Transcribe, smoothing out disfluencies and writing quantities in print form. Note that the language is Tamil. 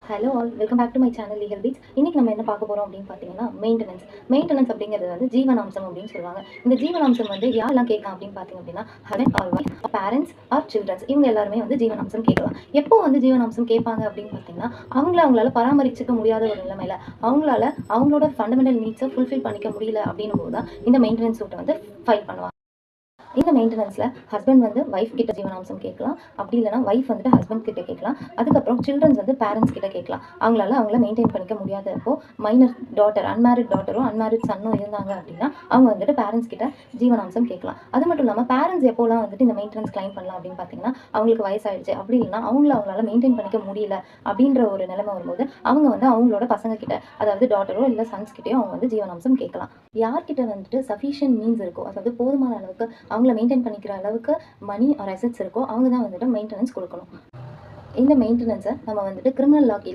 Hello all welcome back to my channel Legal Beats. இன்னைக்கு நம்ம என்ன பார்க்க போறோம் அப்படின்னு பார்த்தீங்கன்னா மெயின்டெனன்ஸ் அப்படிங்கிறது வந்து ஜீவனாம்சம் அப்படின்னு சொல்லுவாங்க. இந்த ஜீவனாம்சம் வந்து யாரெல்லாம் கேட்கலாம் அப்படின்னு பார்த்தீங்க அப்படின்னா husband or wife, parents or childrens, இவங்க எல்லாருமே வந்து ஜீவனாம்சம் கேட்கலாம். எப்போ வந்து ஜீவனாம்சம் கேட்பாங்க அப்படின்னு பார்த்தீங்கன்னா அவங்களால பராமரிச்சுக்க முடியாத ஒரு நிலைமையில அவங்களால அவங்களோட ஃபண்டமெண்டல் நீட்ஸை ஃபுல்ஃபில் பண்ணிக்க முடியல அப்படின்னும் போது தான் இந்த மெயின்டெனன்ஸ் சூட்டை வந்து ஃபைல் பண்ணுவாங்க. இந்த மெயின்டெனன்ஸில் ஹஸ்பண்ட் வந்து ஒய்ஃப் கிட்ட ஜீவனாம்சம் கேட்கலாம். அப்படி இல்லைனா ஒய்ஃப் வந்துட்டு ஹஸ்பண்ட் கிட்ட கேட்கலாம். அதுக்கப்புறம் சில்ட்ரன்ஸ் வந்து பேரண்ட்ஸ் கிட்ட கேட்கலாம். அவங்கள மெயின்டைன் பண்ணிக்க முடியாதப்போ மைனர் டாட்டர், அன்மேரிட் டாட்டரோ அன்மேரிட் சன்னோ இருந்தாங்க அப்படின்னா அவங்க வந்துட்டு பேரண்ட்ஸ் கிட்ட ஜீவனாம்சம் கேட்கலாம். அது மட்டும் இல்லாமல் பேரண்ட்ஸ் எப்போலாம் வந்துட்டு இந்த மெயின்டெனன்ஸ் கிளைம் பண்ணலாம் அப்படின்னு பார்த்தீங்கன்னா அவங்களுக்கு வயசாயிடுச்சு, அப்படி இல்லைனா அவங்களால மெயின்டைன் பண்ணிக்க முடியல அப்படின்ற ஒரு நிலைமை வரும்போது அவங்க வந்து அவங்களோட பசங்க கிட்ட, அதாவது டாட்டரோ இல்லை சன்ஸ் கிட்டேயோ அவங்க வந்து ஜீவனாம்சம் கேட்கலாம். யார்கிட்ட வந்துட்டு சஃபிஷியன்ட் மீன்ஸ் இருக்கோ, அதாவது போதுமான அளவுக்கு அவங்கள மெயின்டைன் பண்ணிக்கிற அளவுக்கு மணி ஆர் அசெட்ஸ் இருக்கோ அவங்க தான் வந்துட்டு மெயின்டெனன்ஸ் கொடுக்கணும். இந்த மெயின்டெனன்ஸை நம்ம வந்துட்டு கிரிமினல் லா கீழ